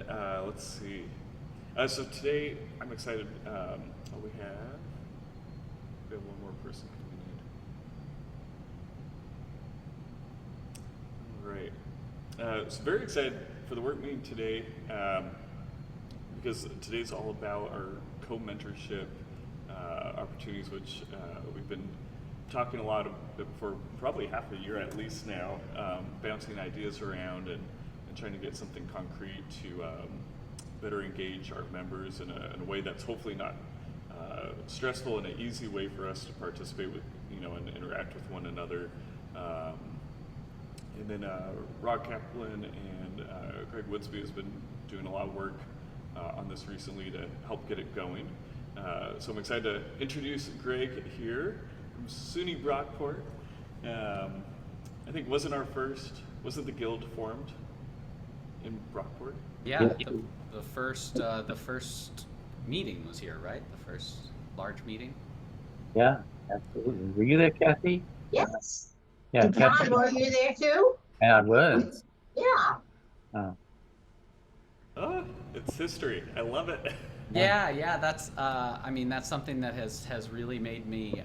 Let's see. So today, I'm excited. We have one more person coming in. All right. So very excited for the work meeting today, because today's all about our co-mentorship opportunities, which we've been talking a lot about for probably half a year at least now, bouncing ideas around and trying to get something concrete to better engage our members in a way that's hopefully not stressful, and an easy way for us to participate with, and interact with one another. And then Rod Kaplan and Greg Woodsbie has been doing a lot of work on this recently to help get it going. So I'm excited to introduce Greg here from SUNY Brockport. I think wasn't the guild formed in Brockport? Yeah, the first meeting was here, right? The first large meeting. Yeah, absolutely. Were you there, Kathy? Yes. Yeah, John, were you there too? And I was. Yeah. Oh, it's history. I love it. Yeah. That's that's something that has really made me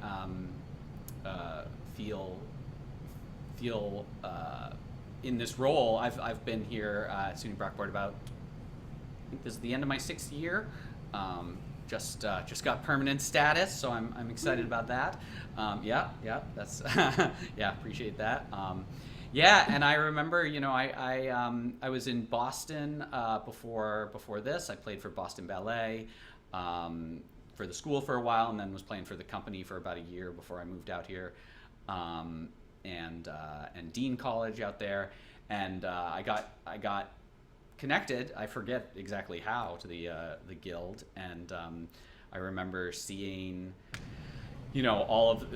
feel in this role. I've been here at SUNY Brockport about, I think this is the end of my 6th year. Just got permanent status, so I'm excited about that. That's appreciate that. And I remember, I was in Boston before this. I played for Boston Ballet for the school for a while, and then was playing for the company for about a year before I moved out here, and Dean College out there, and I got connected, I forget exactly how, to the guild, and I remember seeing, all of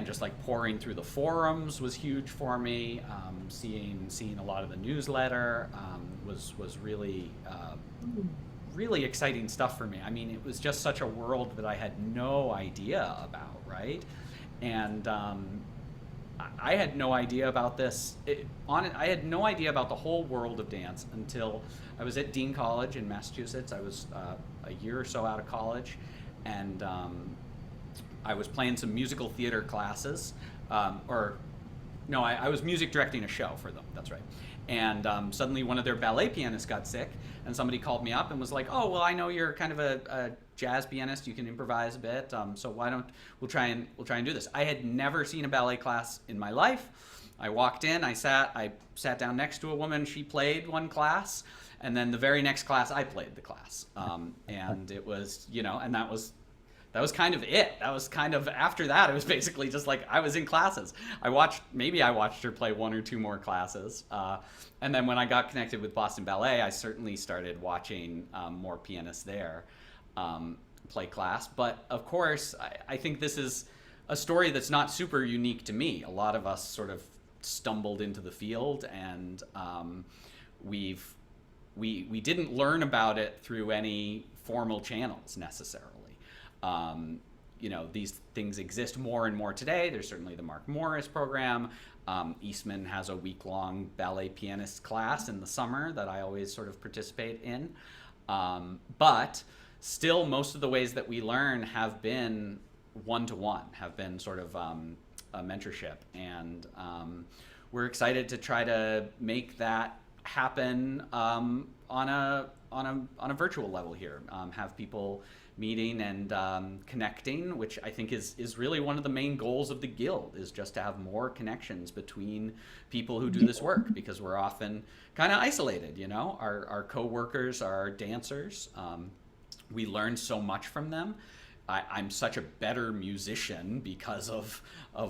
just like pouring through the forums was huge for me. Seeing a lot of the newsletter was really really exciting stuff for me. I mean, it was just such a world that I had no idea about, right? And I had no idea about this. I had no idea about the whole world of dance until I was at Dean College in Massachusetts. I was a year or so out of college, and I was playing some musical theater classes, I was music directing a show for them, that's right. And suddenly one of their ballet pianists got sick, and somebody called me up and was like, "Oh, well, I know you're kind of a jazz pianist. You can improvise a bit. So why don't we'll try and do this?" I had never seen a ballet class in my life. I walked in, I sat down next to a woman. She played one class, and then the very next class I played the class. And it was, and that was kind of it. That was kind of, after that, it was basically just like I was in classes. I watched her play 1 or 2 more classes. And then when I got connected with Boston Ballet, I certainly started watching more pianists there play class. But of course, I think this is a story that's not super unique to me. A lot of us sort of stumbled into the field, and we didn't learn about it through any formal channels necessarily. These things exist more and more today. There's certainly the Mark Morris program. Eastman has a week-long ballet pianist class in the summer that I always sort of participate in. But still, most of the ways that we learn have been one-to-one, have been sort of a mentorship. And we're excited to try to make that happen on a virtual level here. Have people meeting and connecting, which I think is really one of the main goals of the guild, is just to have more connections between people who do this work, because we're often kind of isolated. Our co-workers are dancers. We learn so much from them. I'm such a better musician because of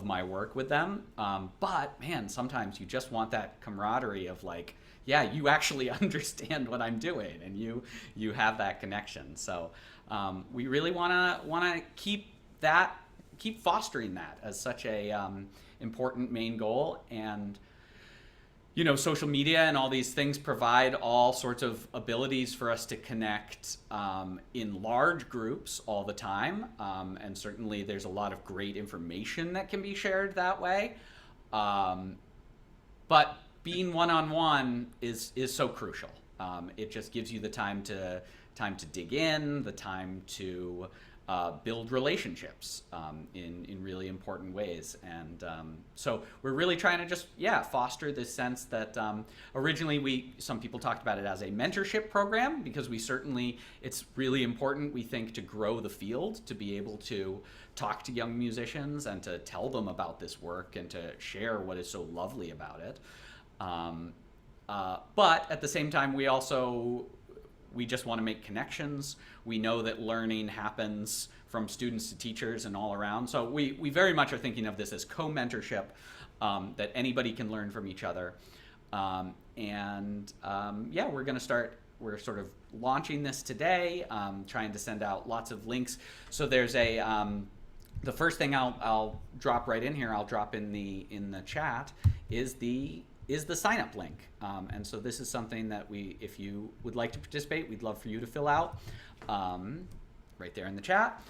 my work with them. But man, sometimes you just want that camaraderie of like, yeah, you actually understand what I'm doing, and you have that connection. So we really want to keep fostering that as such a important main goal. And social media and all these things provide all sorts of abilities for us to connect in large groups all the time. And certainly there's a lot of great information that can be shared that way. But being one-on-one is so crucial. It just gives you the time to dig in, the time to build relationships in really important ways. And so we're really trying to just, foster this sense that originally some people talked about it as a mentorship program, because it's really important, we think, to grow the field, to be able to talk to young musicians and to tell them about this work and to share what is so lovely about it. But at the same time, we just want to make connections. We know that learning happens from students to teachers and all around. So we very much are thinking of this as co-mentorship, that anybody can learn from each other. We're sort of launching this today, trying to send out lots of links. So there's the first thing I'll drop right in here, I'll drop in the chat, is the sign up link. And so this is something that if you would like to participate, we'd love for you to fill out right there in the chat.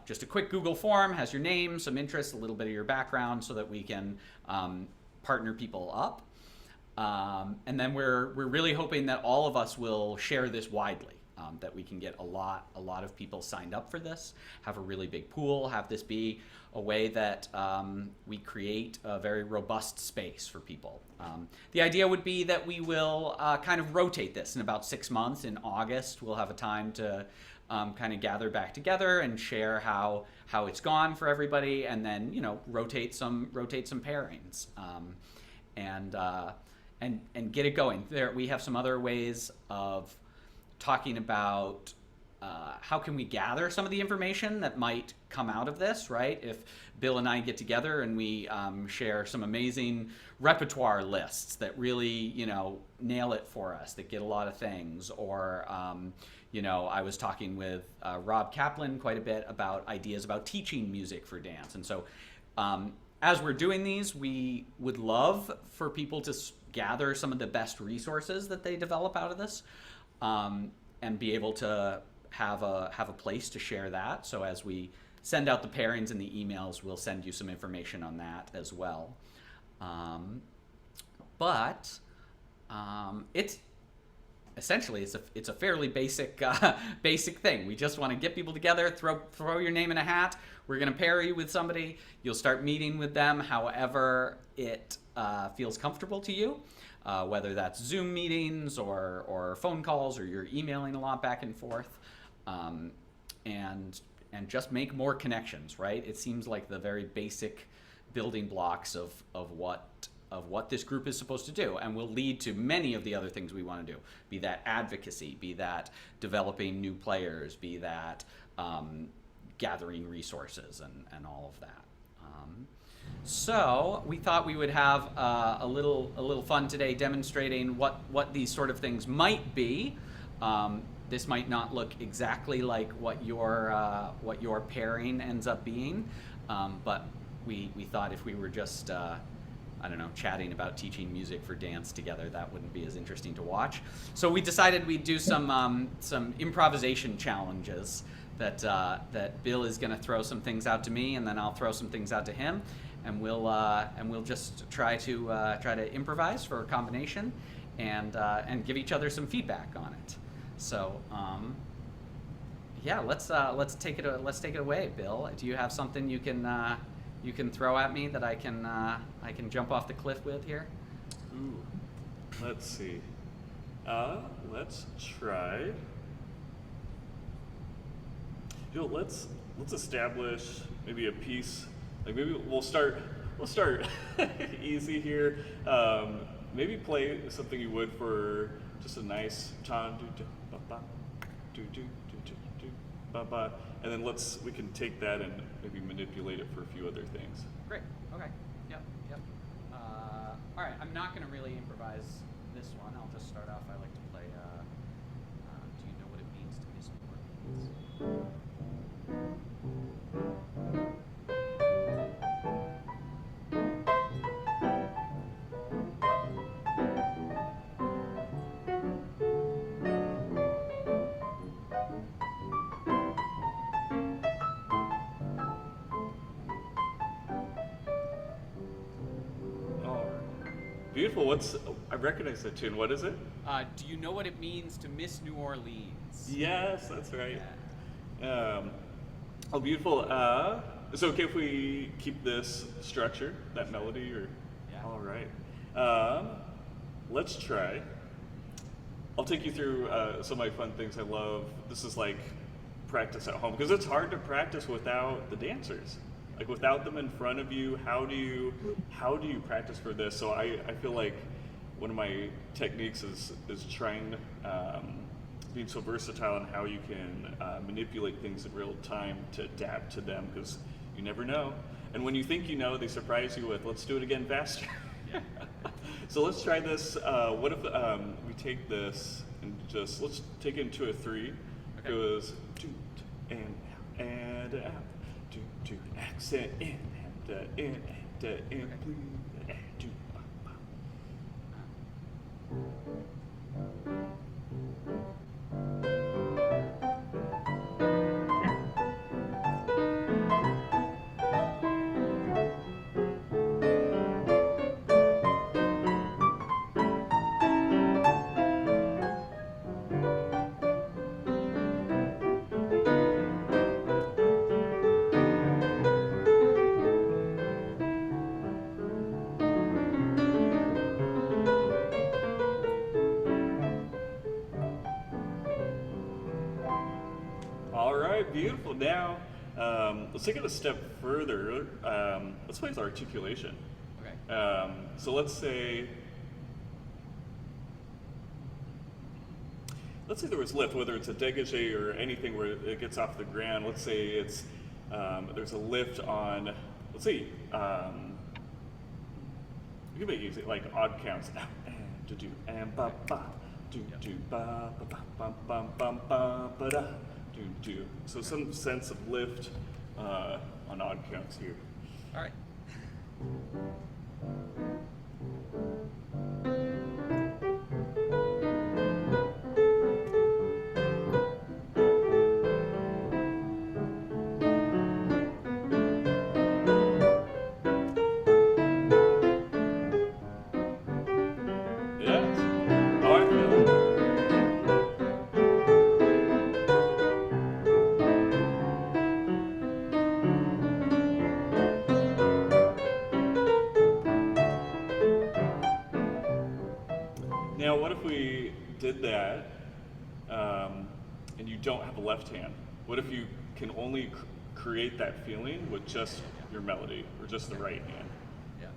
Just a quick Google form, has your name, some interests, a little bit of your background, so that we can partner people up. And then we're really hoping that all of us will share this widely. That we can get a lot of people signed up for this, have a really big pool, have this be a way that we create a very robust space for people. The idea would be that we will kind of rotate this in about 6 months. In August, we'll have a time to kind of gather back together and share how it's gone for everybody, and then rotate some pairings and get it going. We have some other ways of talking about how can we gather some of the information that might come out of this, right? If Bill and I get together and we share some amazing repertoire lists that really, nail it for us, that get a lot of things, or, I was talking with Rob Kaplan quite a bit about ideas about teaching music for dance. And so as we're doing these, we would love for people to gather some of the best resources that they develop out of this. And be able to have a place to share that. So as we send out the pairings and the emails, we'll send you some information on that as well. It's essentially it's a fairly basic thing. We just want to get people together, throw your name in a hat. We're going to pair you with somebody. You'll start meeting with them however it feels comfortable to you. Whether that's Zoom meetings or phone calls, or you're emailing a lot back and forth, and just make more connections, right? It seems like the very basic building blocks of what this group is supposed to do, and will lead to many of the other things we want to do, be that advocacy, be that developing new players, be that gathering resources, and all of that. So we thought we would have a little fun today, demonstrating what these sort of things might be. This might not look exactly like what your pairing ends up being, but we thought if we were just chatting about teaching music for dance together, that wouldn't be as interesting to watch. So we decided we'd do some improvisation challenges. That Bill is going to throw some things out to me, and then I'll throw some things out to him, and we'll just try to improvise for a combination, and give each other some feedback on it. So let's take it away, Bill. Do you have something you can throw at me that I can jump off the cliff with here? Ooh, let's see. Let's try. Let's establish maybe a piece. Like maybe we'll start easy here. Maybe play something you would for just a nice cha do do ba ba do do do do do ba ba, and then we can take that and maybe manipulate it for a few other things. Great. Okay. Yep. All right. I'm not going to really improvise this one. I'll just start off. I like to play. Do you know what it means to miss New Orleans? Beautiful. I recognize that tune. What is it? Do you know what it means to miss New Orleans? Yes, that's right. Yeah. Oh, beautiful. Is it okay if we keep this structure, that melody, or? Yeah. All right. Let's try. I'll take you through some of my fun things I love. This is like practice at home because it's hard to practice without the dancers. Like without them in front of you, how do you practice for this? So I feel like one of my techniques is trying being so versatile in how you can manipulate things in real time to adapt to them because you never know. And when you think you know, they surprise you with, let's do it again faster. Yeah. So let's try this. What if we take this and let's take it into a 3. Okay. Goes toot and out, toot accent in and in, please, toot. All right, beautiful. Now, let's take it a step further. Let's play with articulation. Okay. So let's say there was lift, whether it's a dégagé or anything where it gets off the ground. Let's say it's there's a lift on. Let's see. You can make it easy, like odd counts. Do do and ba ba do do ba ba ba bum bum bum ba ba da do do. So some sense of lift on odd counts here. All right. Yes. How I feel. Now, what if we did that, and you don't have a left hand? What if you can only create that feeling with just your melody or just the right hand? Yeah.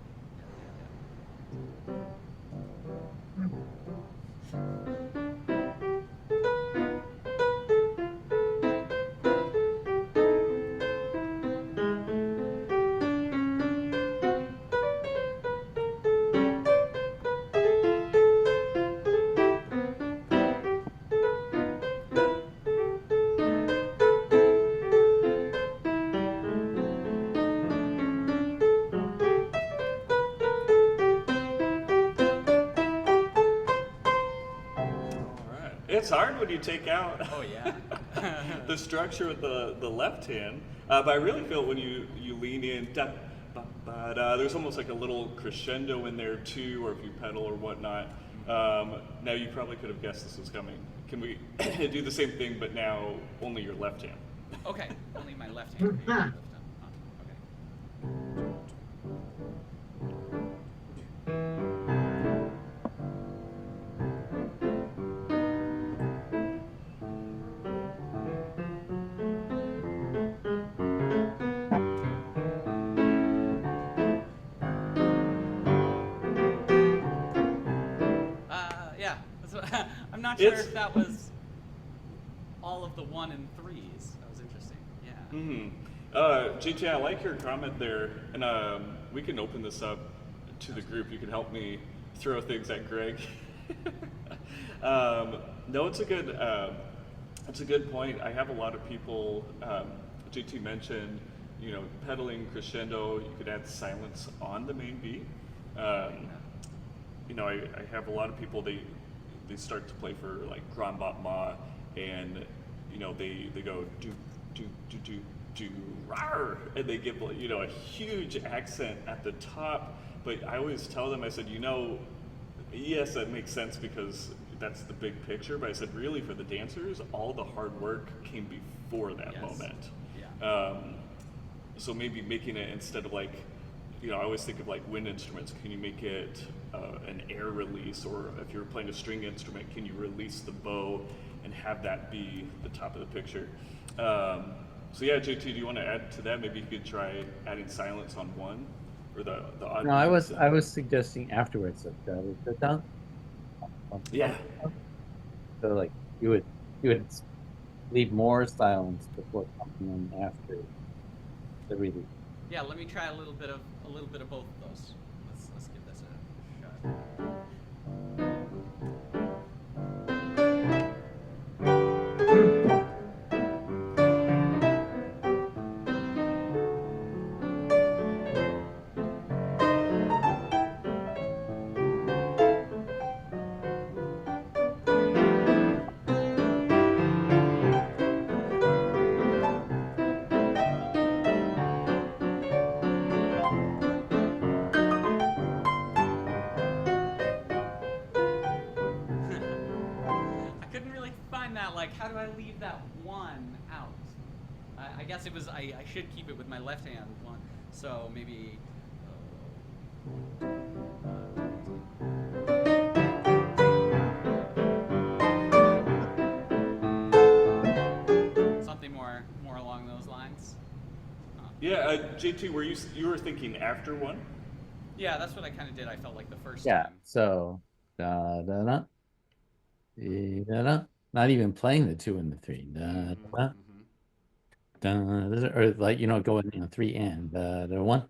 It's hard when you take out Oh yeah. the structure with the left hand, but I really feel when you lean in, da, ba, ba, da, there's almost like a little crescendo in there too, or if you pedal or whatnot. Now you probably could have guessed this was coming. Can we do the same thing, but now only your left hand? Okay. Only my left hand. Maybe lift up. Okay. Yeah. I'm not sure It's- if that was all of the 1 and 3s. That was interesting. Yeah. JT, I like your comment there, and we can open this up to the group. You can help me throw things at Greg. No, it's a good point. I have a lot of people. JT mentioned, pedaling crescendo. You could add silence on the main beat. I have a lot of people. They start to play for like Grand Bot Ma, and they go do do do do do rawr, and they give like, a huge accent at the top. But I always tell them, I said, yes, that makes sense because that's the big picture. But I said, really, for the dancers, all the hard work came before that Yes. moment. Yeah. So maybe making it instead of like, I always think of like wind instruments. Can you make it an air release, or if you're playing a string instrument, can you release the bow and have that be the top of the picture? So yeah, JT, do you want to add to that? Maybe you could try adding silence on one, or the odd. No, I beats. was suggesting afterwards that dun. Yeah. So like you would leave more silence before coming in after the release. Yeah, let me try a little bit of both of those. Let's give this a shot. I couldn't really find that, like, how do I leave that one out? I guess it was, I should keep it with my left hand one, so maybe... something more along those lines. Yeah, JT, you were thinking after one? Yeah, that's what I kind of did. I felt like the first Yeah. time. So da da da da da. Not even playing the 2 and the 3. Da da da da. Or like going 3 and da 1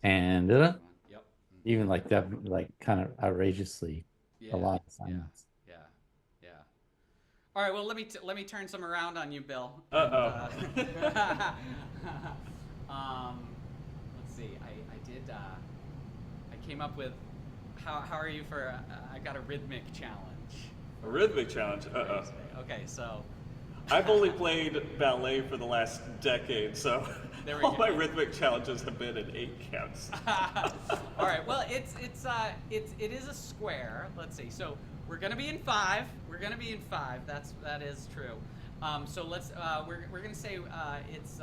and da da. Yep. Even like that, like kind of outrageously a lot of silence. Yeah. All right. Well, let me turn some around on you, Bill. Uh-oh. Let's see. I did. I came up with. How are you for? I got a rhythmic challenge. A rhythmic challenge. Uh-oh. Okay, so. I've only played ballet for the last decade, so There we all go. my rhythmic challenges have been in 8 counts. All right. Well, it is a square. Let's see. So we're gonna be in 5. That is true. So we're gonna say it's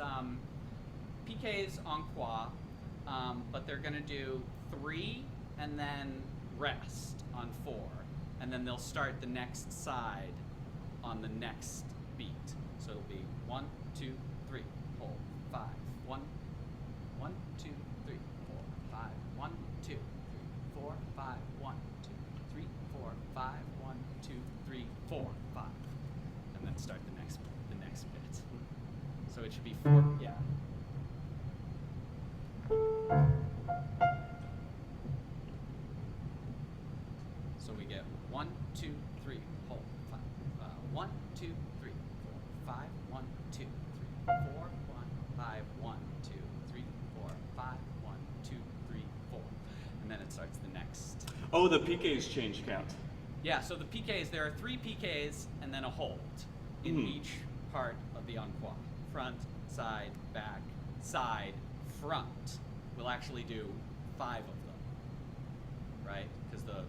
PKs en croix, but they're gonna do 3 and then rest on 4, and then they'll start the next side on the next beat. So it'll be 1, 2, 3, hold 5, 1, 1, 2, 3, 4, 5, 1, 2, 3, 4, 5, 1, 2, 3, 4, 5, 1, 2, 3, 4, 5, and then start the next bit. So it should be 4. Yeah. So we get 1, 2, 3, hold 5. 1, 2, 3, 4, 5, 1, 2, 3, 4, 1, 5, 1, 2, 3, 4, 5, 1, 2, 3, 4, and then it starts the next. Oh, the PKs change count. Yeah. So the PKs, there are 3 PKs and then a hold in each part of the encore. Front, side, back, side, front. We'll actually do 5 of them, right? Because the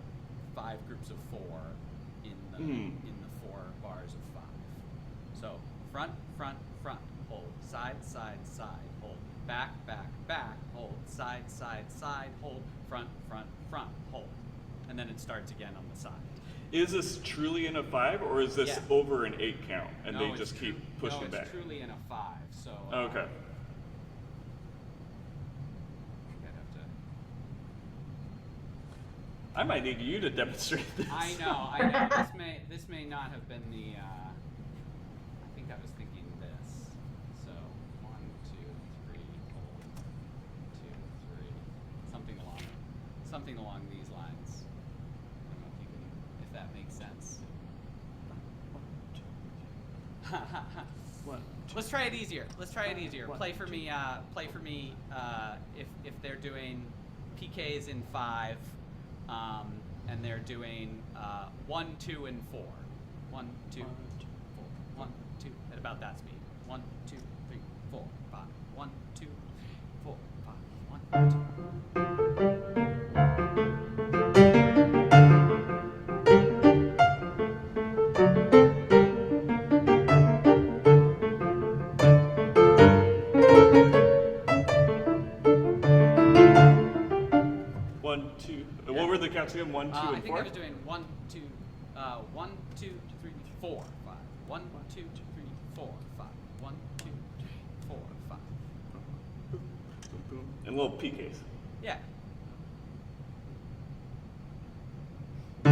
5 groups of 4 in the 4 bars of 5. So front, front, front, hold, side, side, side, hold, back, back, back, hold, side, side, side, hold, front, front, front, hold, and then it starts again on the side. Is this truly in a 5, or is this Yeah. over an 8 count, and No, they it's just keep pushing no, it's back? truly in a 5. So Okay. I'd have to. I might need you to demonstrate this. I know. This may not have been the. I think I was thinking this. So 1, 2, 3, hold. 2, 3. Something along these lines. I don't know if that makes sense. Let's try it easier. Play for me. If they're doing PKs in 5. And they're doing 1, 2, and 4. 1, 2, 4. 1, 2, at about that speed. 1, 2, 3, 4, 5. 1, 2, 4, 5. 1, 2. One, two. What were the counts again? One, two, I and think four? I was doing 1, 2, 1, 2, 3, 4, 5. 1, 2, 3, 4, 5. 1, 2, 3, 4, 5. Boom, boom. And little PKs. Yeah. I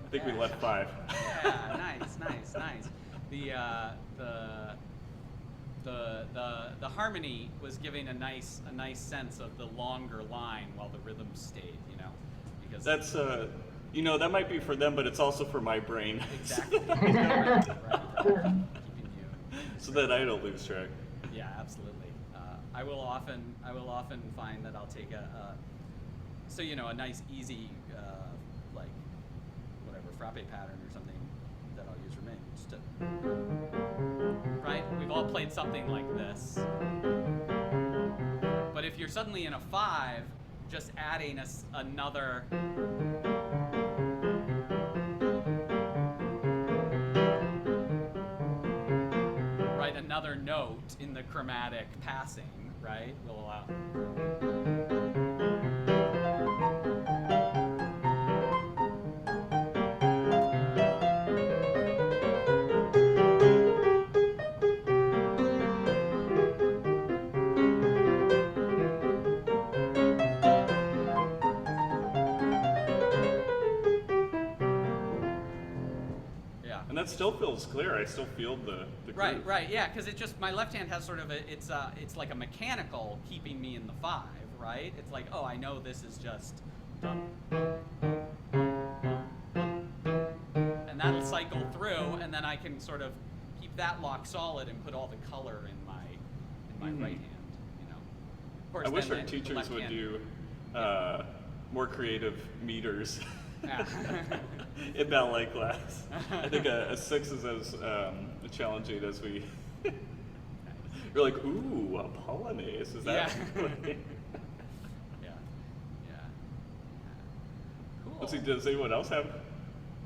think we left 5. Yeah, nice. The harmony was giving a nice sense of the longer line while the rhythm stayed, because That's that might be for them, but it's also for my brain. exactly right. Keeping you. So that I don't lose track. Yeah, absolutely. I will often find that I'll take a nice easy like whatever frappe pattern or something that I'll use for me. Just to, right? We've all played something like this. But if you're suddenly in a 5, just adding another another note in the chromatic passing, right, will allow. Yeah. And that still feels clear. I still feel the groove. Right, yeah, because it just, my left hand has sort of it's like a mechanical keeping me in the 5, right? It's like, oh, I know this is just dun, and that'll cycle through, and then I can sort of keep that lock solid and put all the color in my right hand, Of course, I wish then our the teachers left would hand- do more creative meters Yeah. in ballet class. I think a 6 is as challenging as we. You're like, ooh, a polonaise. Is that? Yeah. Cool. Let's see. Does anyone else have?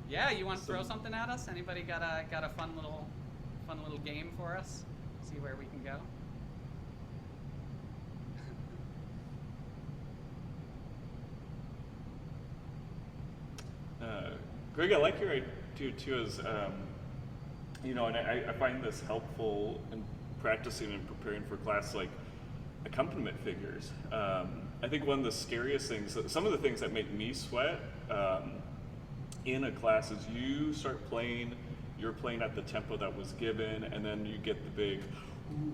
Yeah, you want to throw something at us? Anybody got a fun little game for us? See where we can go. Greg, I like your idea too. And I find this helpful in practicing and preparing for class, like accompaniment figures. I think one of the scariest things, some of the things that make me sweat in a class is you start playing, you're playing at the tempo that was given, and then you get the big, ooh,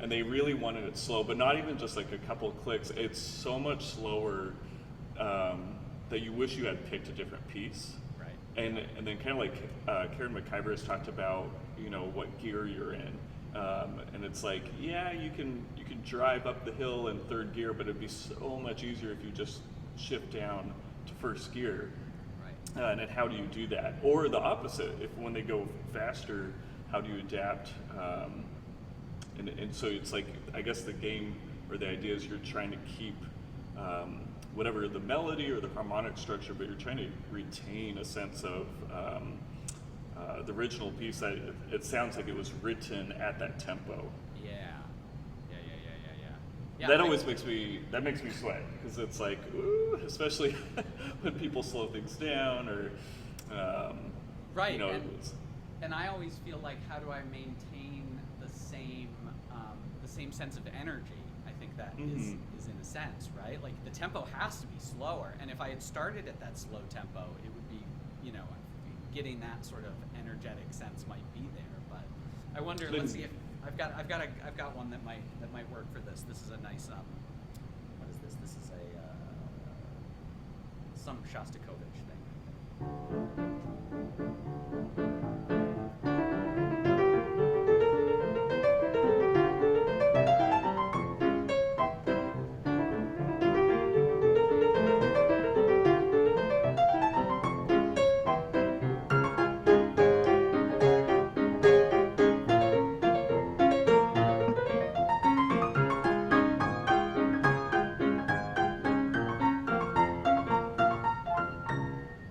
and they really wanted it slow, but not even just like a couple of clicks. It's so much slower that you wish you had picked a different piece. Right. And then kind of like Karen McIver has talked about, what gear you're in. And it's like, yeah, you can drive up the hill in 3rd gear, but it'd be so much easier if you just shift down to 1st gear. Right. And then how do you do that? Or the opposite, if when they go faster, how do you adapt? And so it's like, I guess the game or the idea is you're trying to keep whatever the melody or the harmonic structure, but you're trying to retain a sense of the original piece that it sounds like it was written at that tempo. Yeah. That always makes me sweat, because it's like, ooh, especially when people slow things down or right. And I always feel like, how do I maintain the same sense of energy? I think that is in a sense, right? Like the tempo has to be slower, and if I had started at that slow tempo, it would be, getting that sort of energetic sense might be there. But I wonder. Let's see if I've got one that might work for this. This is a nice what is this? This is a some Shostakovich thing.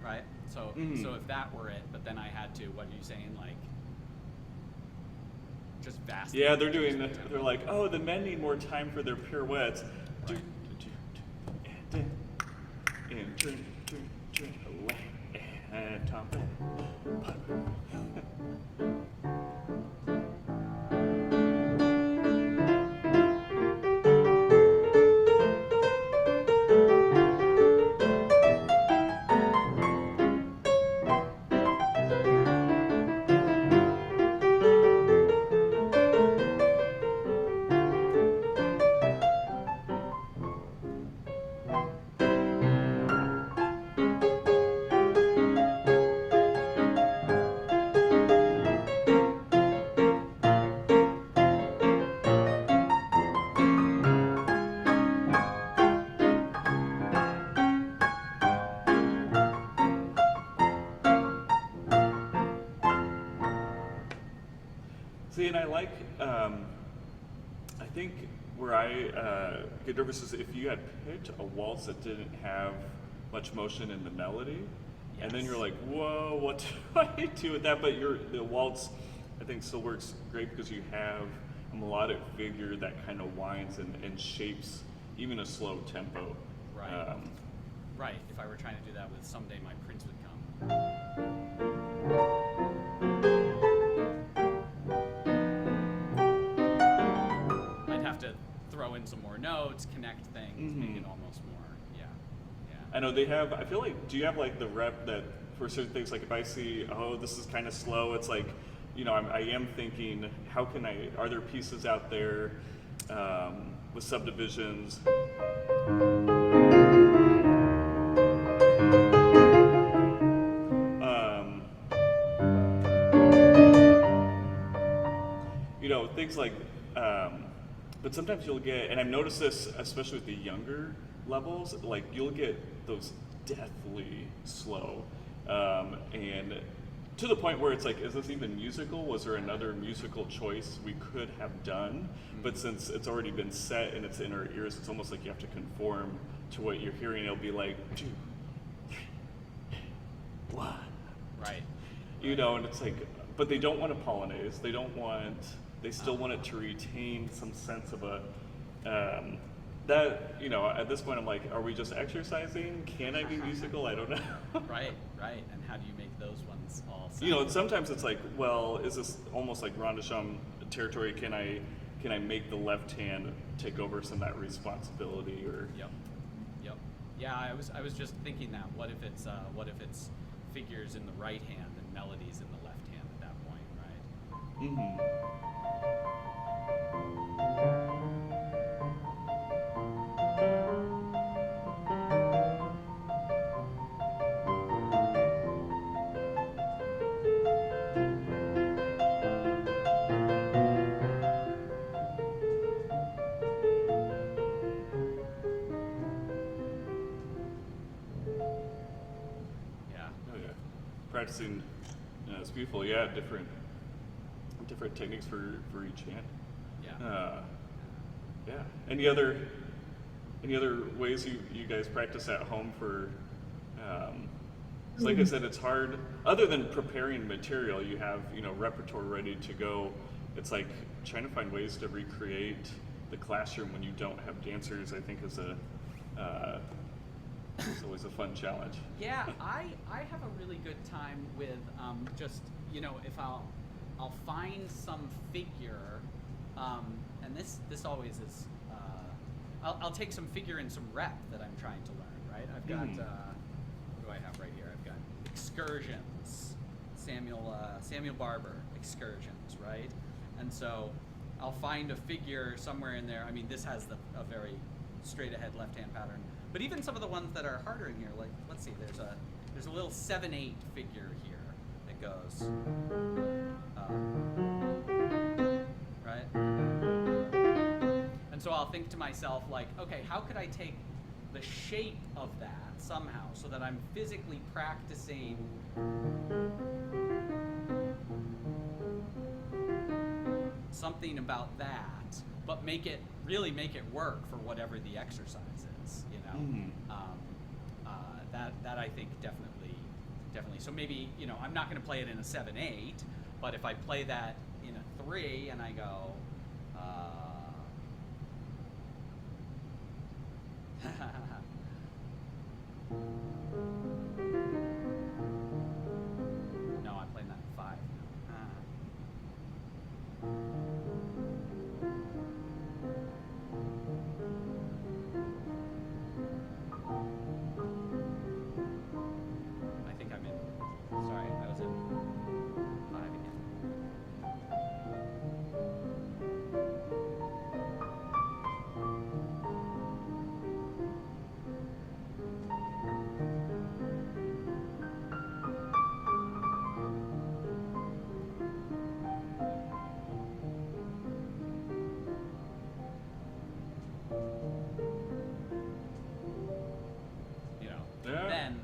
Right? So Mhm. so if that were it, but then I had to, what are you saying, like just vastly Yeah, they're reduce doing. the tempo? They're like, oh, the men need more time for their pirouettes. Do, Right. do, do, and turn, away, and top back. See, and I like, I think where I get nervous is if you had picked a waltz that didn't have much motion in the melody, and then Yes. you're like, whoa, what do I do with that? But the waltz, I think, still works great because you have a melodic figure that kind of winds and shapes even a slow tempo. Right. Right. If I were trying to do that with Someday My Prince Would Come. I'd have to throw in some more notes, connect things, make it almost more, yeah. I know they have. I feel like. Do you have like the rep that for certain things? Like if I see, oh, this is kind of slow. It's like, I am thinking, how can I? Are there pieces out there with subdivisions? Um, things like. But sometimes you'll get, and I've noticed this especially with the younger levels, like you'll get those deathly slow, and to the point where it's like, is this even musical? Was there another musical choice we could have done? But since it's already been set and it's in our ears, it's almost like you have to conform to what you're hearing. It'll be like 2, 3, 1. Right. And it's like, but they don't want a polonaise. They still want it to retain some sense of a, at this point I'm like, are we just exercising? Can I be musical? I don't know. Right. And how do you make those ones all sound? And sometimes it's like, well, is this almost like Rondesham territory? Can I make the left hand take over some of that responsibility or? Yep. Yeah, I was just thinking that. What if it's figures in the right hand and melodies in the left hand at that point, right? Mm-hmm. Yeah. Oh yeah, practicing. It's beautiful. Yeah, different techniques for each hand. Yeah. Yeah. Any other ways you guys practice at home for? 'Cause like I said, it's hard. Other than preparing material, you have repertoire ready to go. It's like trying to find ways to recreate the classroom when you don't have dancers. I think is it's always a fun challenge. Yeah, I have a really good time with just if I'll find some figure, and this always is I'll take some figure and some rep that I'm trying to learn. Right, I've got what do I have right here? I've got excursions, Samuel Barber excursions, right, and so I'll find a figure somewhere in there. I mean, this has a very straight ahead left hand pattern. But even some of the ones that are harder in here, like let's see, there's there's a little 7/8 figure here that goes, right? And so I'll think to myself, like, okay, how could I take the shape of that somehow so that I'm physically practicing something about that, but really make it work for whatever the exercise is, you know? That I think definitely. So maybe, you know, I'm not going to play it in a 7/8, but if I play that in a 3 and I go, no, I'm playing that in 5 I think I'm in. Sorry, I was in 5 again. You know, Yeah. then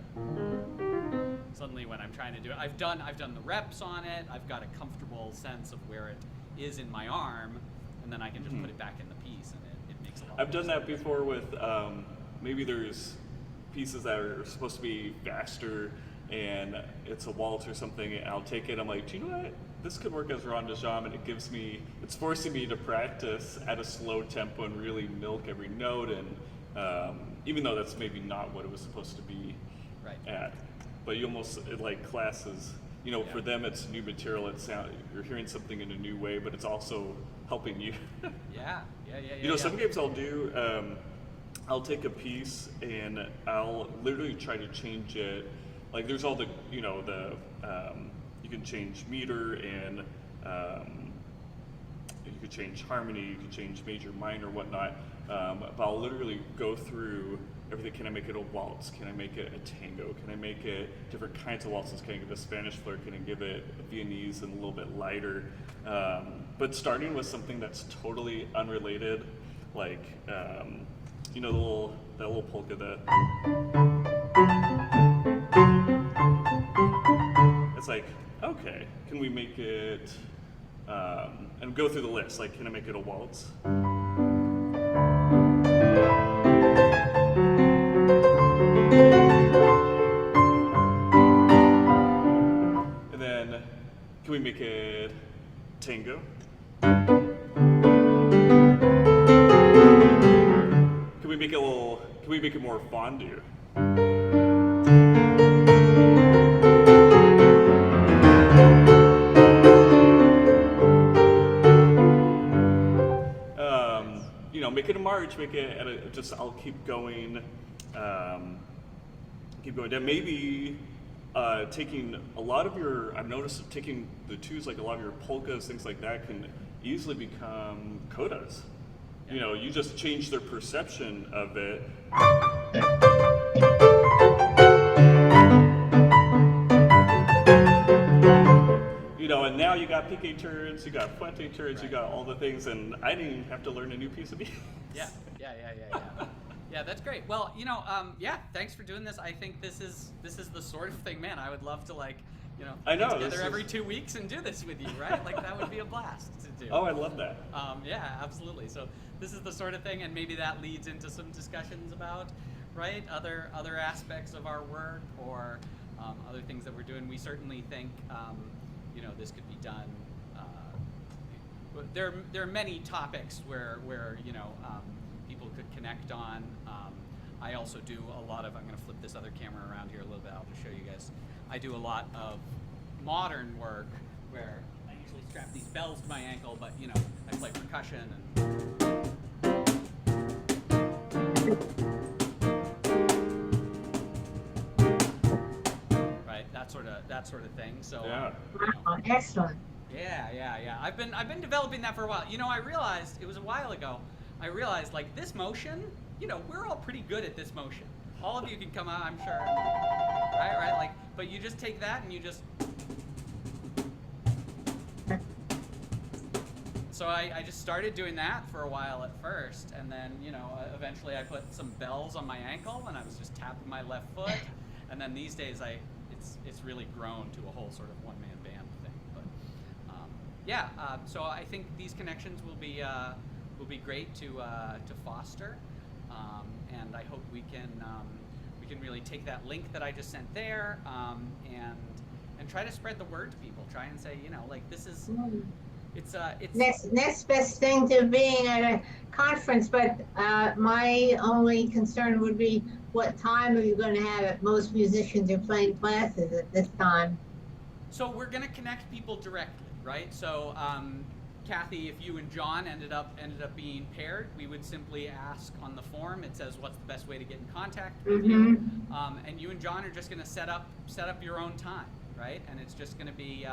suddenly when I'm trying to do it, I've done the reps on it. I've got a comfortable sense of where it is in my arm, and then I can just put it back in the piece, and it makes a lot. I've more done that sense. before with maybe there's pieces that are supposed to be faster and it's a waltz or something, and I'll take it. I'm like, do you know what? This could work as rond de jambe, and it's forcing me to practice at a slow tempo and really milk every note. And even though that's maybe not what it was supposed to be Right. at, but you almost like classes. You know, Yeah. for them it's new material. You're hearing something in a new way, but it's also helping you. Yeah. You know, some games I'll do, I'll take a piece and I'll literally try to change it. Like there's all the, you know, you can change meter and you could change harmony, you could change major, minor, whatnot. But I'll literally go through everything. Can I make it a waltz? Can I make it a tango? Can I make it different kinds of waltzes? Can I give it a Spanish flair? Can I give it a Viennese and a little bit lighter? But starting with something that's totally unrelated, like you know, that little polka, it's like, okay, can we make it, and go through the list, like, can I make it a waltz? And then, can we make it tango? Can we make it more fondue? You know, make it a march, make it I'll keep going down. Maybe taking a lot of I've noticed taking the twos, like a lot of your polkas, things like that, can easily become codas. You know, you just change their perception of it. You know, and now you got piqué turns, you got fuente turns, you got all the things, and I didn't even have to learn a new piece of music. Yeah. Yeah, that's great. Well, you know, yeah, thanks for doing this. I think this is the sort of thing, man, I would love to, like, you know, I know, get together this every is- 2 weeks and do this with you, right? Like, that would be a blast to do. Oh, I love that. Yeah, absolutely. So this is the sort of thing, and maybe that leads into some discussions about, right, other aspects of our work, or other things that we're doing. We certainly think, you know, this could be done. There are many topics where you know, people could connect on. I also do a lot of, I'm going to flip this other camera around here a little bit, I'll just show you guys. I do a lot of modern work where I usually strap these bells to my ankle, but, you know, I play percussion and right, that sort of thing. So Yeah. you know, Wow, excellent. yeah. I've been developing that for a while. You know, I realized it was a while ago. I realized, like, this motion, we're all pretty good at this motion. All of you can come out, I'm sure. Right? Like, but you just take that and you just. So I just started doing that for a while at first, and then, eventually I put some bells on my ankle, and I was just tapping my left foot. And then these days, it's really grown to a whole sort of one-man band thing. But so I think these connections will be great to foster, and I hope we can really take that link that I just sent there, and try to spread the word to people. Try and say, like, this is. It's next best thing to being at a conference, but my only concern would be what time are you going to have it? Most musicians are playing classes at this time. So we're going to connect people directly, right? So Kathy, if you and John ended up being paired, we would simply ask on the form. It says what's the best way to get in contact with you, and you and John are just going to set up your own time, right? And it's just going to be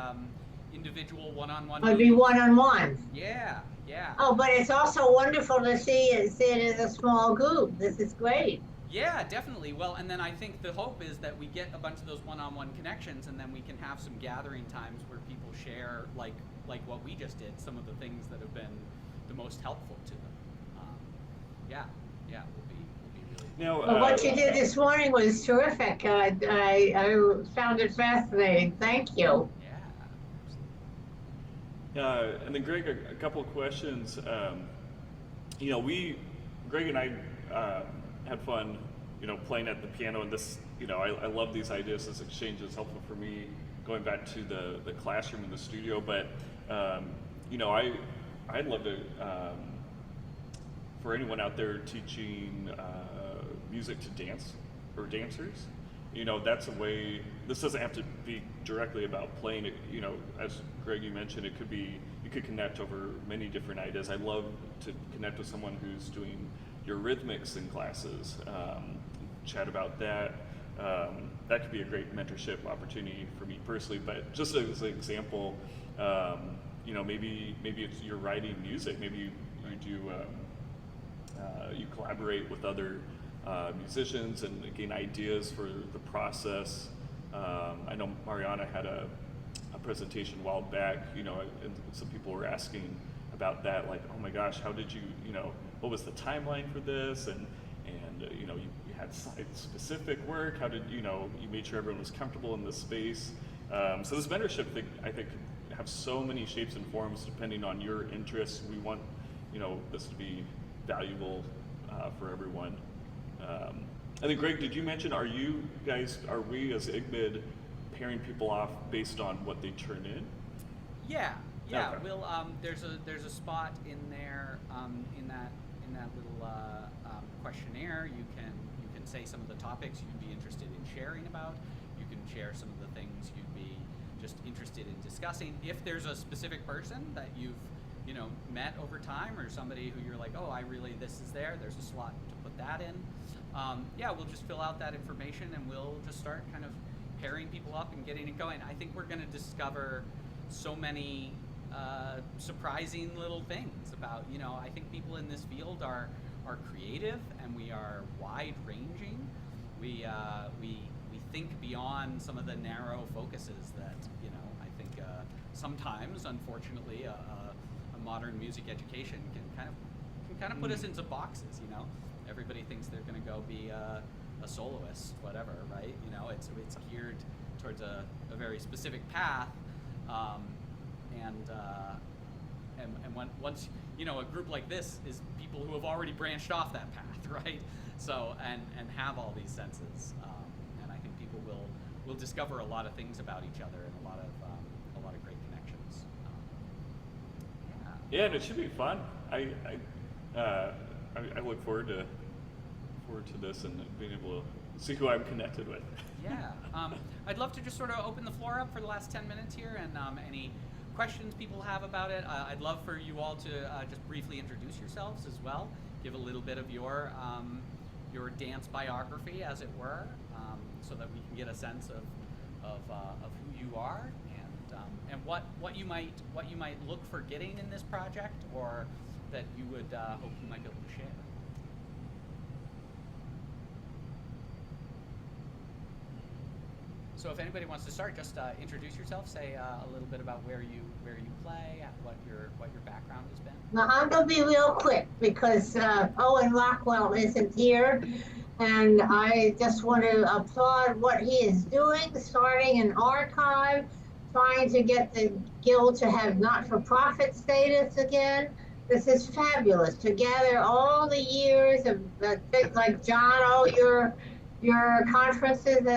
individual one-on-one. It'd be one-on-one. Yeah. Oh, but it's also wonderful to see it as a small group. This is great. Yeah, definitely. Well, and then I think the hope is that we get a bunch of those one-on-one connections, and then we can have some gathering times where people share, like what we just did, some of the things that have been the most helpful to them. Will be really. Well, what you did this morning was terrific. I found it fascinating. Thank you. And then Greg, a couple of questions. Greg and I had fun, playing at the piano, and this, I love these ideas. This exchange is helpful for me going back to the classroom and the studio. But, I'd love to, for anyone out there teaching music to dance or dancers, that's a way. This doesn't have to be directly about playing it. As Greg, you mentioned, you could connect over many different ideas. I'd love to connect with someone who's doing your rhythmics in classes, chat about that. That could be a great mentorship opportunity for me personally. But just as an example, maybe it's you're writing music. Maybe you do you collaborate with other musicians and gain ideas for the process. I know Mariana had a presentation a while back, and some people were asking about that, like, oh my gosh, how did you, what was the timeline for this? And you had site-specific work. How did, you made sure everyone was comfortable in this space. So this mentorship thing, I think, could have so many shapes and forms depending on your interests. We want, this to be valuable for everyone. And then Greg, did you mention, are we as IGMD pairing people off based on what they turn in? Yeah. Okay. We'll there's a spot in there in that little questionnaire. You can say some of the topics you'd be interested in sharing about. You can share some of the things you'd be just interested in discussing. If there's a specific person that you've met over time, or somebody who you're like, oh, this is there's a slot to put that in. We'll just fill out that information, and we'll just start kind of pairing people up and getting it going. I think we're going to discover so many surprising little things about, I think people in this field are creative, and we are wide-ranging. We think beyond some of the narrow focuses that, I think sometimes, unfortunately, a modern music education can kind of put us into boxes. Everybody thinks they're going to go be a soloist, whatever, right? It's geared towards a very specific path, and once a group like this is people who have already branched off that path, right? So and have all these senses, and I think people will discover a lot of things about each other, and a lot of great connections. Yeah, and it should be fun. I look forward to this and being able to see who I'm connected with. Yeah, I'd love to just sort of open the floor up for the last 10 minutes here, and any questions people have about it. I'd love for you all to just briefly introduce yourselves as well. Give a little bit of your dance biography, as it were, so that we can get a sense of who you are, and what you might look for getting in this project, or that you would hope you might be able to share? So if anybody wants to start, just introduce yourself, say a little bit about where you play, what your background has been. Now, I'm going to be real quick because Owen Rockwell isn't here. And I just want to applaud what he is doing, starting an archive, trying to get the Guild to have not-for-profit status again. This is fabulous, to gather all the years of things like John, all your conferences,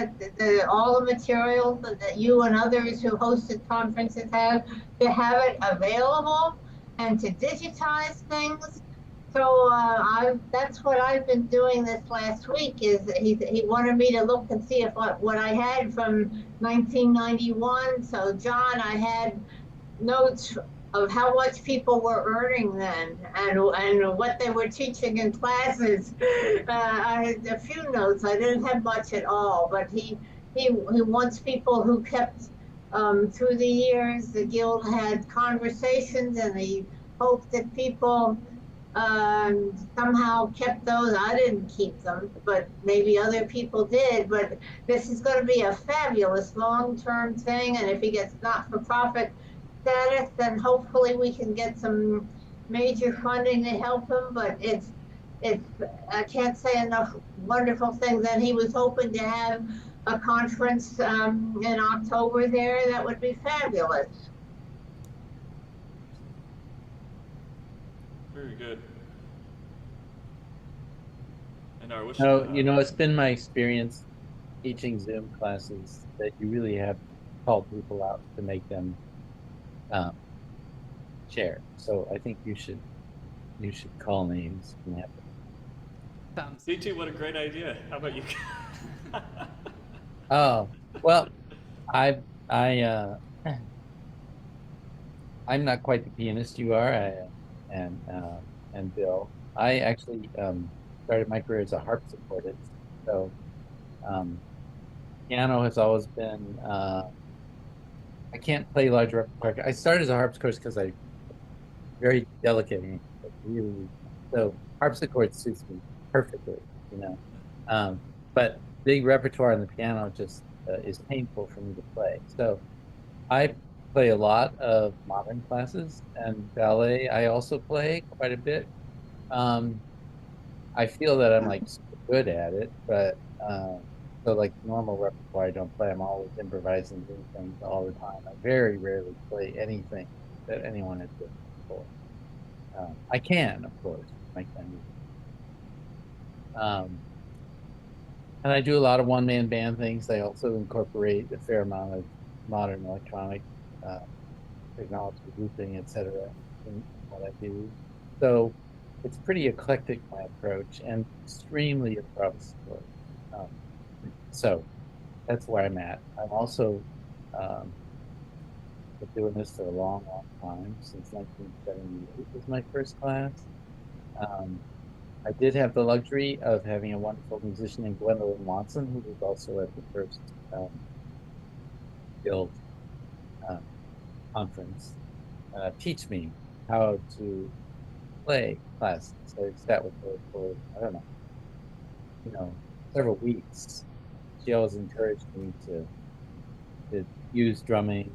all the materials that you and others who hosted conferences have, to have it available and to digitize things. So that's what I've been doing this last week. Is he wanted me to look and see if what I had from 1991. So John, I had notes of how much people were earning then, and what they were teaching in classes. I had a few notes. I didn't have much at all, but he wants people who kept through the years. The Guild had conversations, and he hoped that people somehow kept those. I didn't keep them, but maybe other people did. But this is going to be a fabulous long-term thing, and if he gets not-for-profit status, then hopefully we can get some major funding to help him. But it's I can't say enough wonderful things. And he was hoping to have a conference in October there. That would be fabulous. Very good. And what's No, it's been my experience teaching Zoom classes that you really have to call people out to make them share. So I think you should call names and have CT, what a great idea. How about you? Oh, well, I'm not quite the pianist you are, and Bill. I actually started my career as a harpsichordist. So piano has always been. I can't play large repertoire. I started as a harpsichordist because I very delicate hand, but really, so harpsichord suits me perfectly, but big repertoire on the piano just is painful for me to play. So I play a lot of modern classes, and ballet I also play quite a bit. I feel that I'm like super good at it, but so like normal repertoire I don't play. I'm always improvising, doing things all the time. I very rarely play anything that anyone has written before. I can, of course, make them. And I do a lot of one-man band things. I also incorporate a fair amount of modern electronic technology, looping, etc. in what I do. So it's pretty eclectic, my approach, and extremely improvisatory. So that's where I'm at. I'm also been doing this for a long, long time, since 1978 was my first class. I did have the luxury of having a wonderful musician named Gwendolyn Watson, who was also at the first Guild conference, teach me how to play classes. So I sat with her for, I don't know, several weeks. She always encouraged me to use drumming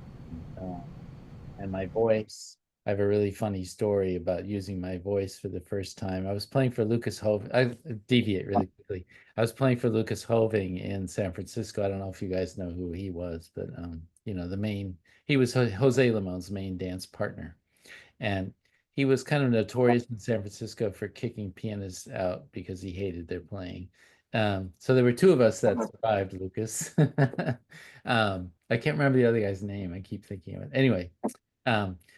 and my voice. I have a really funny story about using my voice for the first time. I was playing for Lucas Hoving. I deviate really quickly. I was playing for Lucas Hoving in San Francisco. I don't know if you guys know who he was, but he was Jose Limon's main dance partner. And he was kind of notorious in San Francisco for kicking pianists out because he hated their playing. So there were two of us that survived, Lucas. I can't remember the other guy's name. I keep thinking of it. Anyway,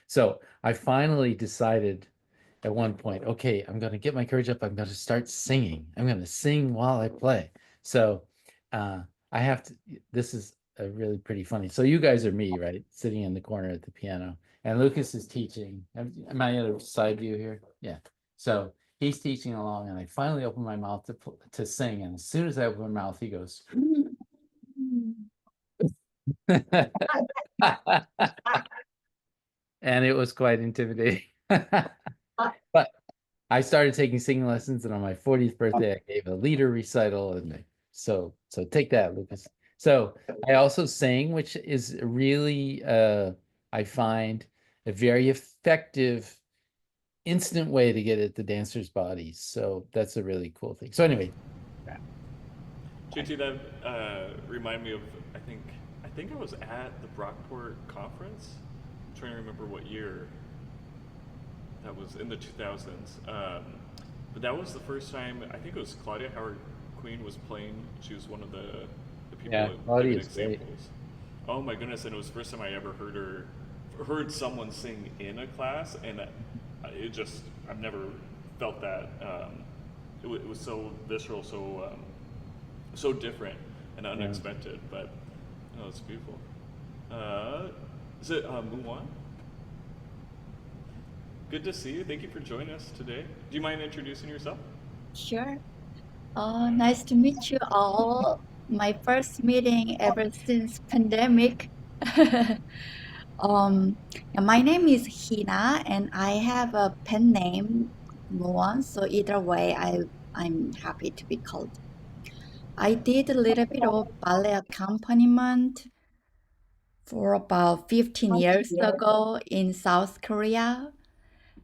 so I finally decided at one point, okay, I'm going to get my courage up. I'm going to start singing. I'm going to sing while I play. So I have to, this is a really pretty funny. So you guys are me, right? Sitting in the corner at the piano. And Lucas is teaching. Am I at a side view here? Yeah. So he's teaching along, and I finally open my mouth to sing. And as soon as I open my mouth, he goes. And it was quite intimidating. But I started taking singing lessons, and on my 40th birthday, I gave a leader recital, and so take that, Lucas. So I also sing, which is really I find a very effective instant way to get at the dancers' bodies. So that's a really cool thing. So anyway, JT, that remind me of I think I was at the Brockport conference. I'm trying to remember what year. That was in the 2000s. But that was the first time, I think it was Claudia Howard Queen was playing. She was one of the people yeah, that Claudia giving is great. examples. Oh my goodness, and it was the first time I ever heard someone sing in a class, and it just, I've never felt that. It was so visceral, so different and unexpected, but no, it's beautiful. Is it Muwan? Good to see you. Thank you for joining us today. Do you mind introducing yourself? Sure. Nice to meet you all. My first meeting ever since pandemic. My name is Hina, and I have a pen name, Muan. So either way, I'm happy to be called. I did a little bit of ballet accompaniment for about 15 years ago in South Korea.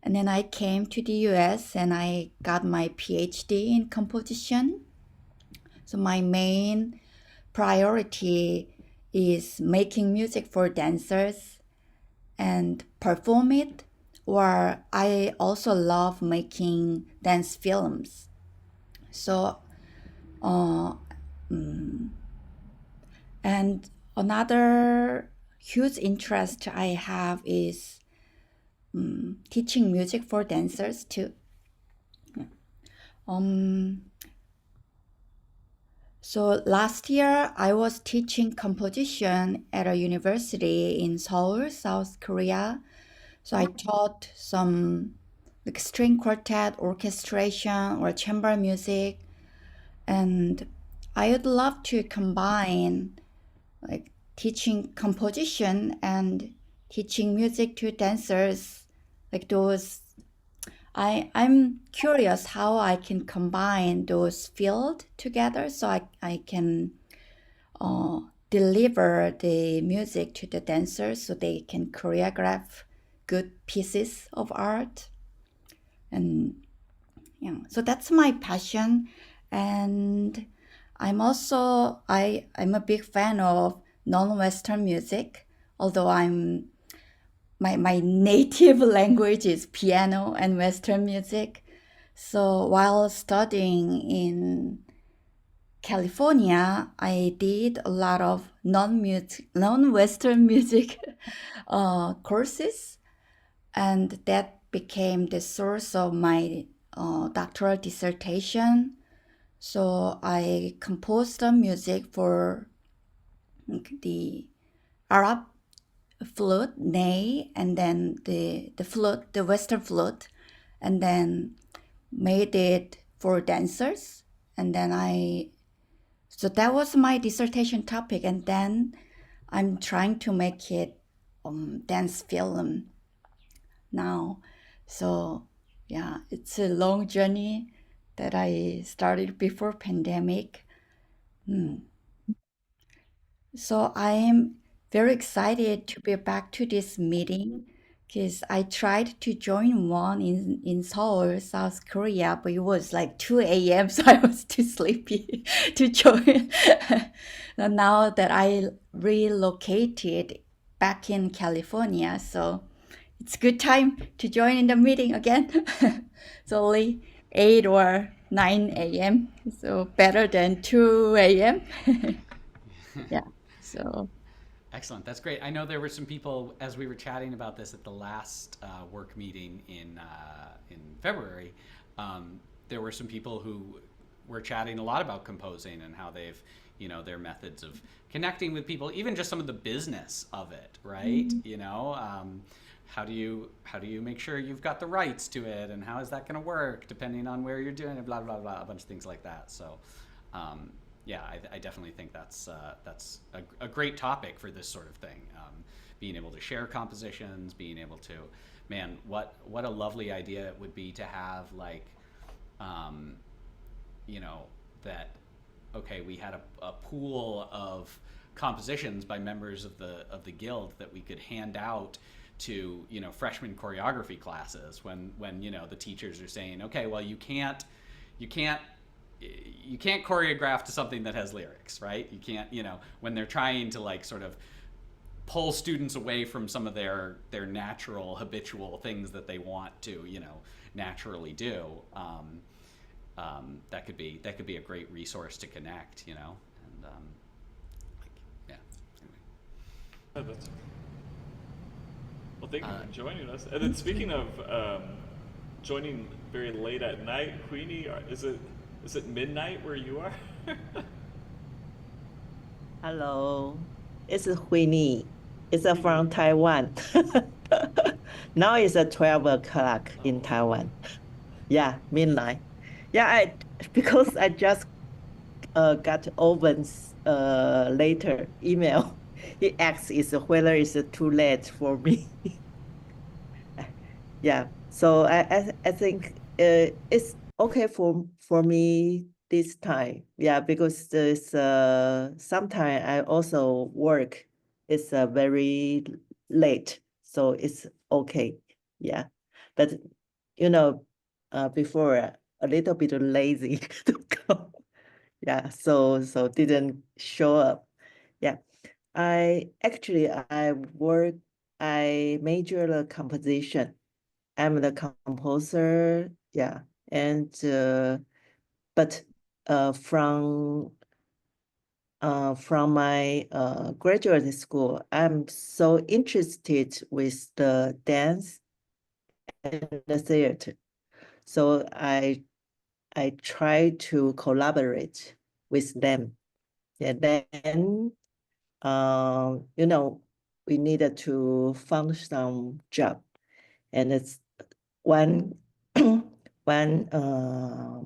And then I came to the US and I got my PhD in composition. So my main priority is making music for dancers and perform it, or I also love making dance films. So, and another huge interest I have is teaching music for dancers too. So last year I was teaching composition at a university in Seoul, South Korea. So I taught some like string quartet, orchestration, or chamber music, and I would love to combine like teaching composition and teaching music to dancers, like those. I'm curious how I can combine those fields together so I can deliver the music to the dancers so they can choreograph good pieces of art. And yeah, so that's my passion. And I'm also, I'm a big fan of non-Western music, although my native language is piano and Western music. So while studying in California, I did a lot of non-Western music courses, and that became the source of my doctoral dissertation. So I composed the music for the Arab flute, ney, and then the flute, the Western flute, and then made it for dancers. And then so that was my dissertation topic. And then I'm trying to make it dance film now. So yeah, it's a long journey that I started before pandemic. So I am very excited to be back to this meeting because I tried to join one in Seoul, South Korea, but it was like 2 a.m., so I was too sleepy to join. And now that I relocated back in California, so it's good time to join in the meeting again. It's only 8 or 9 a.m., so better than 2 a.m. Yeah. So Excellent. That's great. I know there were some people as we were chatting about this at the last work meeting in February. There were some people who were chatting a lot about composing and how they've, their methods of connecting with people, even just some of the business of it, right? How do you make sure you've got the rights to it, and how is that going to work depending on where you're doing it, blah blah blah, a bunch of things like that. So. Yeah, I definitely think that's a great topic for this sort of thing. Being able to share compositions, being able to man, what a lovely idea it would be to have, like, um, you know, that, okay, we had a pool of compositions by members of the guild that we could hand out to, you know, freshman choreography classes when you know, the teachers are saying, okay, well, you can't choreograph to something that has lyrics, right? You can't, you know, when they're trying to, like, sort of pull students away from some of their natural habitual things that they want to, you know, naturally do. That could be a great resource to connect, you know, and like, yeah. Anyway. Oh, that's... Well, thank you for joining us. And then speaking of joining very late at night, Queenie, is it midnight where you are? Hello, it's Huini. It's from Taiwan. Now it's 12 o'clock in Taiwan. Yeah, midnight. Yeah, because I just got Owen's later email. He asks whether it's too late for me. Yeah, so I think it's okay for me this time. Yeah, because there's sometimes I also work. It's very late, so it's okay. Yeah, but you know, before a little bit lazy to go. Yeah, so didn't show up. Yeah, I major in composition. I'm the composer, yeah, and but from my graduate school, I'm so interested with the dance and the theater, so I try to collaborate with them, and then you know, we needed to find some job, and it's one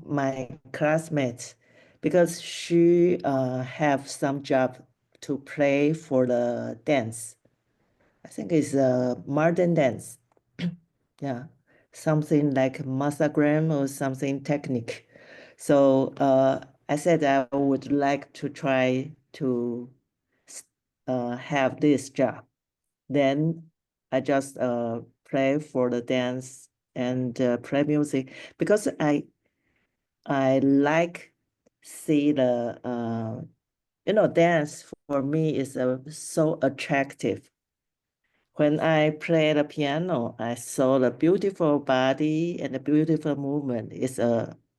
my classmate, because she have some job to play for the dance. I think it's a modern dance. Yeah, something like masagram or something technique. So I said I would like to try to have this job. Then I just play for the dance and play music, because I like see the you know, dance for me is so attractive. When I play the piano, I saw the beautiful body and the beautiful movement.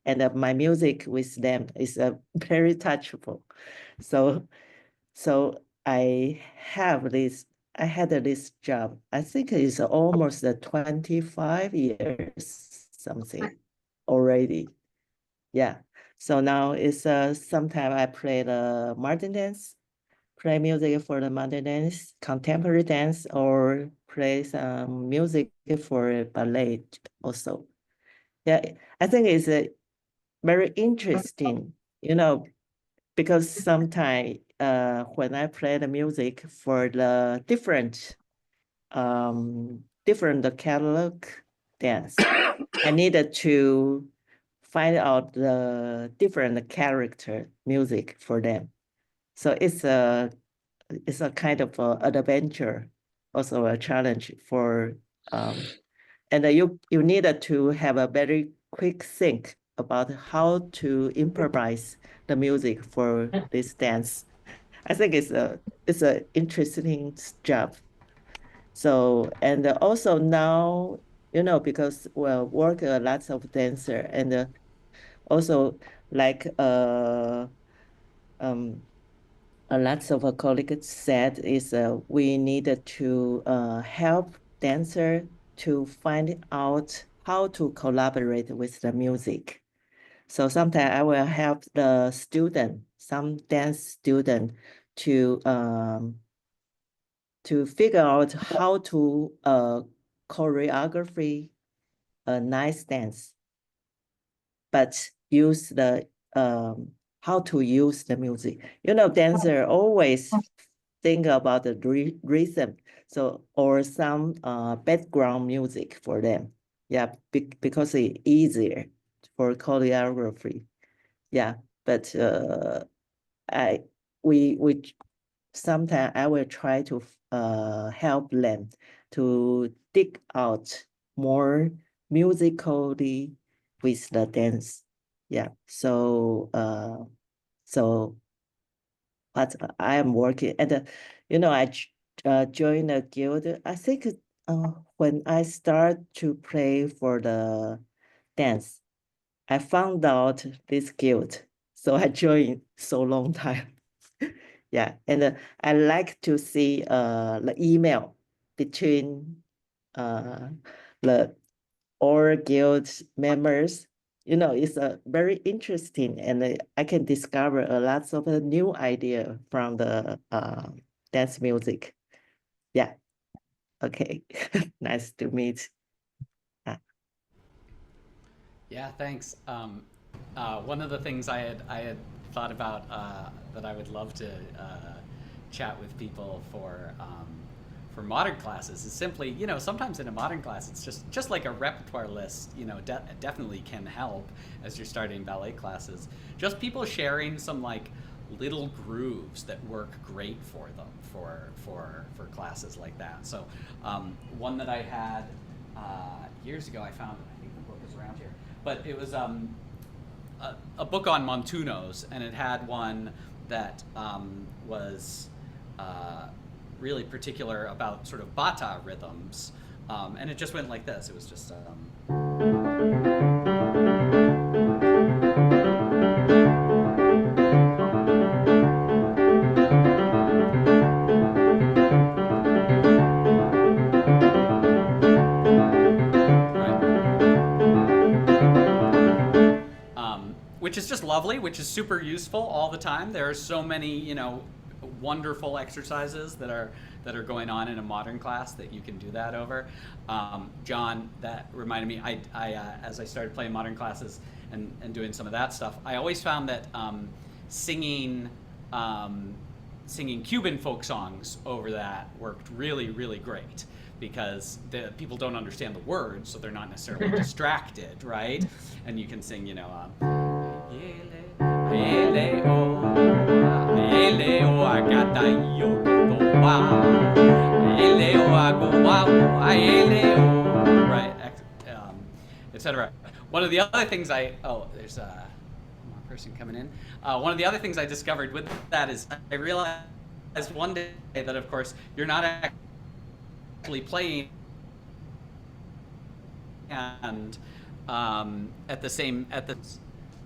And my music with them is very touchable. So I had this job. I think it's almost 25 years something already. Yeah. So now it's sometimes I play the modern dance, play music for the modern dance, contemporary dance, or play some music for ballet also. Yeah, I think it's very interesting, you know, because sometimes when I play the music for the different catalog dance, I needed to find out the different character music for them. So it's a kind of adventure, also a challenge for and you needed to have a very quick think about how to improvise the music for this dance. I think it's a interesting job. So, and also now, you know, because work lots of dancer, and also like lots of colleagues said is we needed to help dancer to find out how to collaborate with the music. So sometimes I will help the some dance student to figure out how to choreography a nice dance, but use the how to use the music. You know, dancer always think about the rhythm, so or some background music for them. Yeah, because it's easier for choreography. Yeah, but we sometimes I will try to help them to dig out more musically with the dance. Yeah, so but I am working and I joined a guild. I think when I start to play for the dance, I found out this guild, so I joined so long time. Yeah, and I like to see the email between the all guild members. It's very interesting, and I can discover a lot of new idea from the dance music. Yeah, okay, nice to meet. Yeah, thanks. One of the things I had thought about that I would love to chat with people for modern classes is simply, sometimes in a modern class it's just like a repertoire list. Definitely can help as you're starting ballet classes. Just people sharing some like little grooves that work great for them for classes like that. So one that I had years ago, I found, I think the book is around here, but it was a book on montunos, and it had one that was really particular about sort of bata rhythms, and it just went like this. It was just which is just lovely, which is super useful all the time. There are so many, wonderful exercises that are going on in a modern class that you can do that over. John, that reminded me, I as I started playing modern classes and doing some of that stuff, I always found that singing Cuban folk songs over that worked really, really great, because the people don't understand the words, so they're not necessarily distracted, right? And you can sing, right, etc. One of the other things there's one more person coming in. One of the other things I discovered with that is I realized one day that, of course, you're not actually playing and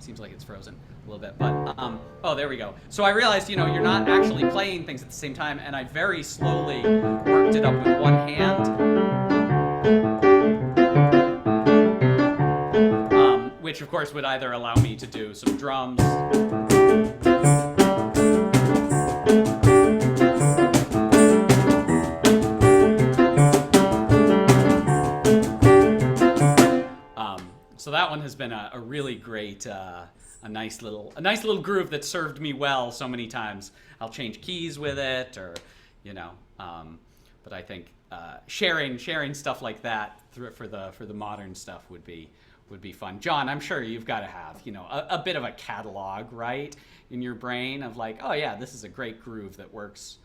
seems like it's frozen a little bit, but there we go. So I realized, you're not actually playing things at the same time, and I very slowly worked it up with one hand, which of course would either allow me to do some drums, so that one has been a really great, a nice little groove that served me well so many times. I'll change keys with it, or but I think sharing stuff like that for the modern stuff would be fun. John, I'm sure you've got to have a bit of a catalog, right, in your brain of like, oh yeah, this is a great groove that works.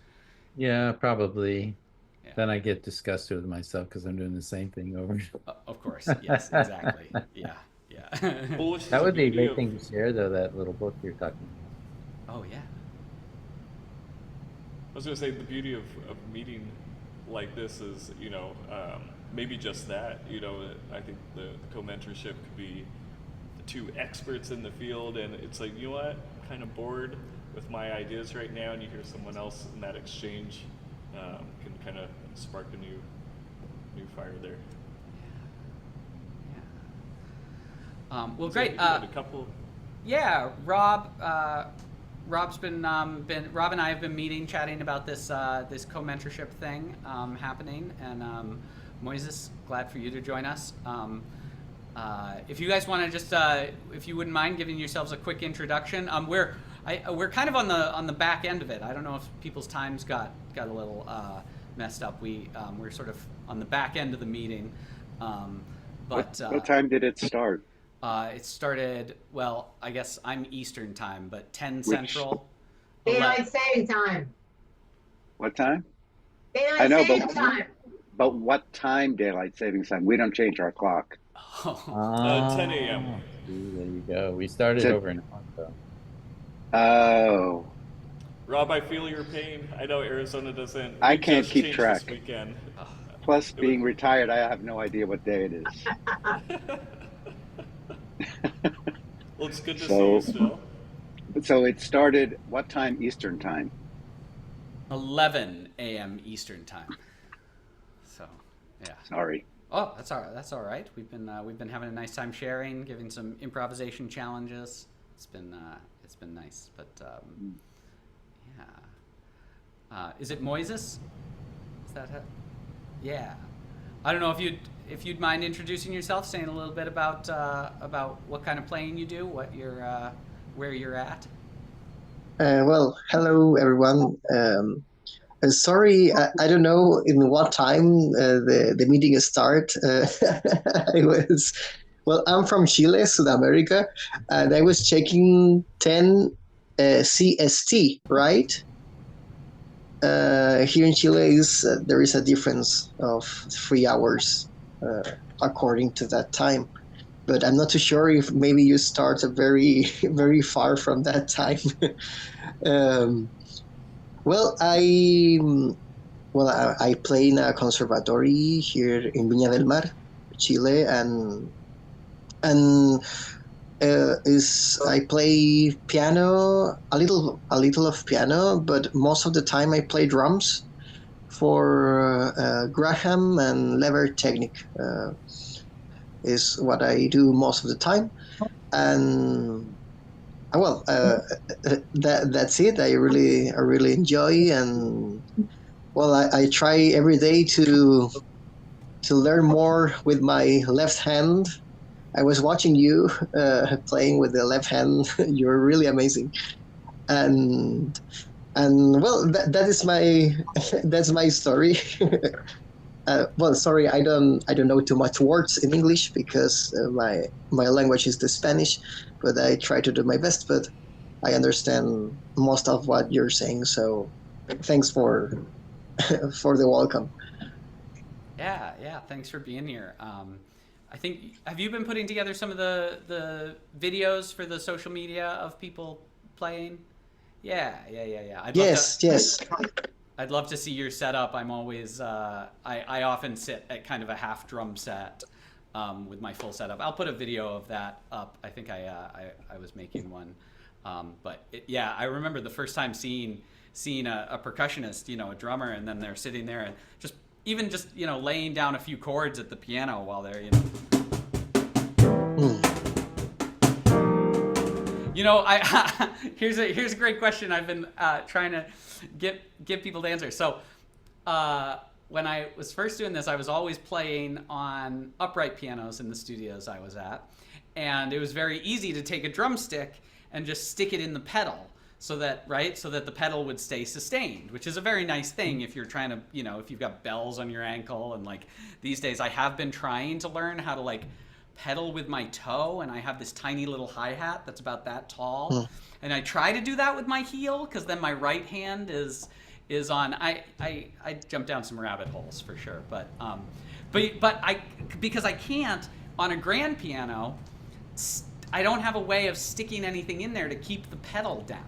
Yeah, probably. Yeah. Then I get disgusted with myself because I'm doing the same thing over. Of course, yes, exactly. Yeah. That would be a great thing to share, though, that little book you're talking about. Oh, yeah. I was going to say, the beauty of meeting like this is, maybe just that, I think the co-mentorship could be the two experts in the field, and it's like, you know what, I'm kind of bored with my ideas right now, and you hear someone else in that exchange can kind of spark a new fire there. Well, great. A couple. Yeah, Rob. Rob's been Rob and I have been meeting, chatting about this co-mentorship thing happening, and Moises, glad for you to join us. If you guys want to just, if you wouldn't mind giving yourselves a quick introduction, we're kind of on the back end of it. I don't know if people's times got a little messed up. We're sort of on the back end of the meeting, but What time did it start? it started. Well, I guess I'm Eastern time, but 10 Which- Central. Daylight saving time. What time? I Daylight know, saving time. but what time daylight savings time? We don't change our clock. 10 a.m. See, there you go. We started So- over in Toronto. Oh, Rob, I feel your pain. I know Arizona doesn't. I we can't just keep changed track. This weekend. plus being retired, I have no idea what day it is. Well, it's good to So- see you still. So it started what time Eastern time? 11 a.m. Eastern time. So, yeah. Sorry. Oh, that's all right. That's all right. We've been having a nice time sharing, giving some improvisation challenges. It's been nice. But yeah. Is it Moises? Is that how? Yeah. I don't know if you'd mind introducing yourself, saying a little bit about what kind of playing you do, what you're where you're at. Well, hello everyone. Sorry, I don't know in what time the meeting start. I'm from Chile, South America, and I was checking 10 CST, right? Here in Chile there is a difference of 3 hours according to that time. But I'm not too sure if maybe you start very, very far from that time. I play in a conservatory here in Viña del Mar, Chile, and I play piano, a little of piano, but most of the time I play drums for Graham and lever technique. Is what I do most of the time, and that's it. I really enjoy, and I try every day to learn more with my left hand. I was watching you playing with the left hand. You're really amazing, and that is my that's my story. Sorry, I don't know too much words in English because my language is the Spanish, but I try to do my best. But I understand most of what you're saying, so thanks for the welcome. Yeah. Thanks for being here. I think have you been putting together some of the videos for the social media of people playing? Yeah. Yes. I'd love to see your setup. I'm always I often sit at kind of a half drum set with my full setup. I'll put a video of that up. I think I was making one, but I remember the first time seeing a percussionist, a drummer, and then they're sitting there and just laying down a few chords at the piano while they're here's a great question I've been trying to get people to answer. So when I was first doing this, I was always playing on upright pianos in the studios I was at, and it was very easy to take a drumstick and just stick it in the pedal so that the pedal would stay sustained, which is a very nice thing if you're trying to, if you've got bells on your ankle. And these days I have been trying to learn how to pedal with my toe, and I have this tiny little hi-hat that's about that tall, and I try to do that with my heel because then my right hand is on. I jump down some rabbit holes for sure, but because I can't on a grand piano, I don't have a way of sticking anything in there to keep the pedal down.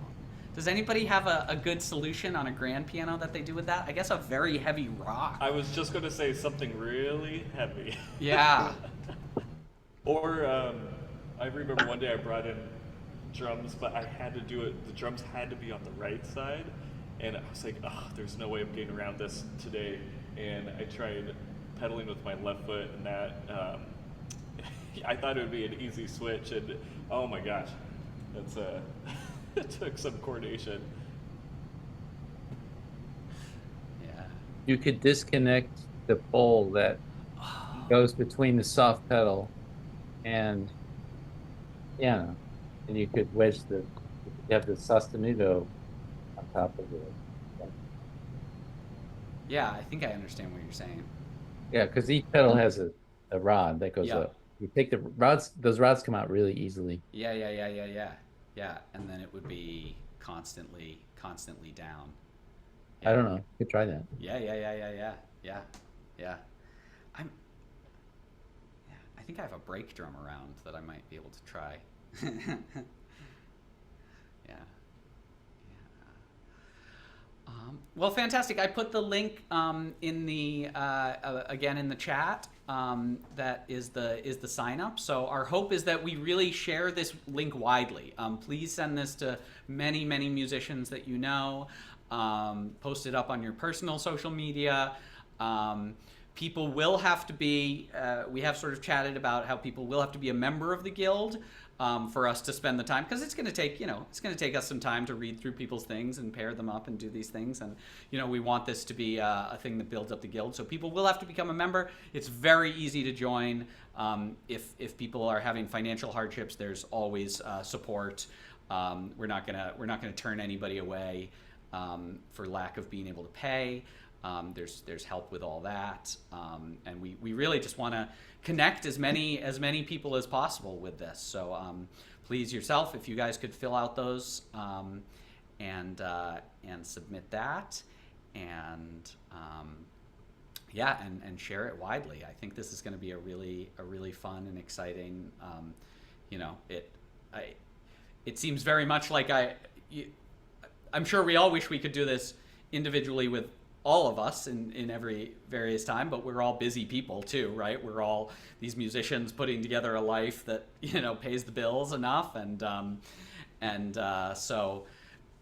Does anybody have a good solution on a grand piano that they do with that? I guess a very heavy rock. I was just going to say something really heavy. Yeah. Or I remember one day I brought in drums, but I had to do it. The drums had to be on the right side, and I was like, "Oh, there's no way I'm getting around this today." And I tried pedaling with my left foot, and that I thought it would be an easy switch, and oh my gosh, that's it took some coordination. Yeah. You could disconnect the pole that goes between the soft pedal and piano, and you could wedge you have the sostenuto on top of it. Yeah, I think I understand what you're saying. Yeah, because each pedal has a rod that goes Yeah. up. You take the rods; those rods come out really easily. Yeah, and then it would be constantly down. I don't know. You could try that. Yeah. I'm. Yeah, I think I have a brake drum around that I might be able to try. Yeah. Well, fantastic. I put the link in the again in the chat. That is the sign up. So our hope is that we really share this link widely. Please send this to many musicians that you know. Post it up on your personal social media. People will have to be. We have sort of chatted about how people will have to be a member of the guild. For us to spend the time, because it's going to take, it's going to take us some time to read through people's things and pair them up and do these things. And, we want this to be a thing that builds up the guild. So people will have to become a member. It's very easy to join. If people are having financial hardships, there's always support. We're not gonna turn anybody away for lack of being able to pay. There's help with all that, and we really just want to connect as many people as possible with this. So please yourself, if you guys could fill out those and submit that, and and share it widely. I think this is going to be a really fun and exciting. It seems very much like I'm sure we all wish we could do this individually with all of us in every various time, but we're all busy people too, right? We're all these musicians putting together a life that pays the bills enough, and so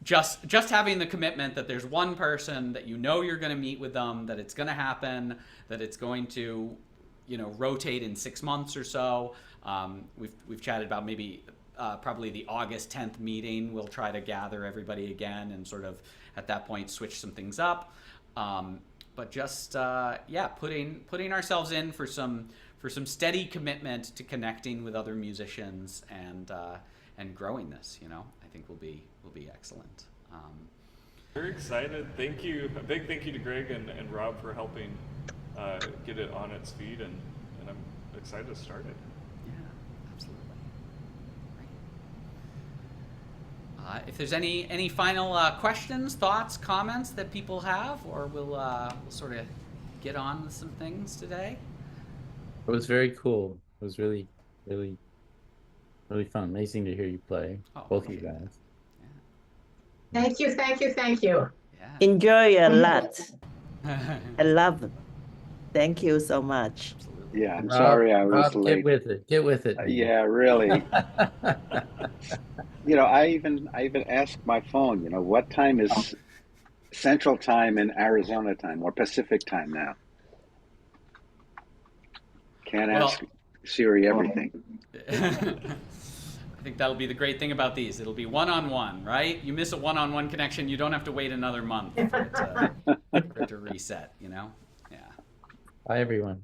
just having the commitment that there's one person that you're going to meet with them, that it's going to happen, that it's going to rotate in 6 months or so. We've chatted about maybe probably the August 10th meeting. We'll try to gather everybody again and sort of at that point switch some things up. But just putting ourselves in for some steady commitment to connecting with other musicians and growing this, I think will be excellent. Very excited. Thank you. A big thank you to Greg and Rob for helping get it on its feet, and I'm excited to start it. Yeah, absolutely. If there's any final questions, thoughts, comments that people have, or we'll sort of get on with some things today. It was very cool. It was really fun. Amazing to hear you play, both of you guys. Thank you. Yeah. Enjoy a lot. I love it. Thank you so much. Absolutely. Yeah, I'm sorry I was Rob, late. Get with it. Man. Yeah, really. I even asked my phone, what time is Central Time and Arizona time or Pacific time now? Can't ask Siri everything. I think that'll be the great thing about these. It'll be one-on-one, right? You miss a one-on-one connection, you don't have to wait another month for it to reset, Yeah. Bye, everyone.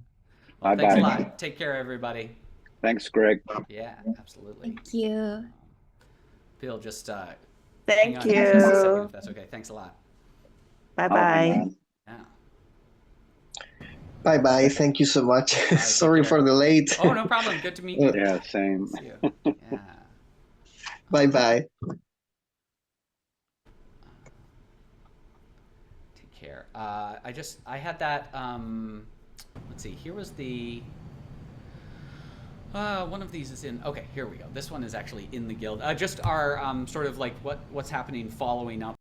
Well, Bye-bye. thanks a lot. Take care, everybody. Thanks, Greg. Yeah, absolutely. Thank you. Bill, just hang Thank on just a second, you. if that's okay. Thanks a lot. Bye Oh, hang bye. on. Yeah. Bye. Thank you so much. take Sorry care. for the late. Oh, no problem. Good to meet you. Yeah, same. See you. Yeah. Bye. Take care. I had that, let's see, here was the, one of these is in, okay, here we go. This one is actually in the guild. Just our, sort of like what's happening following up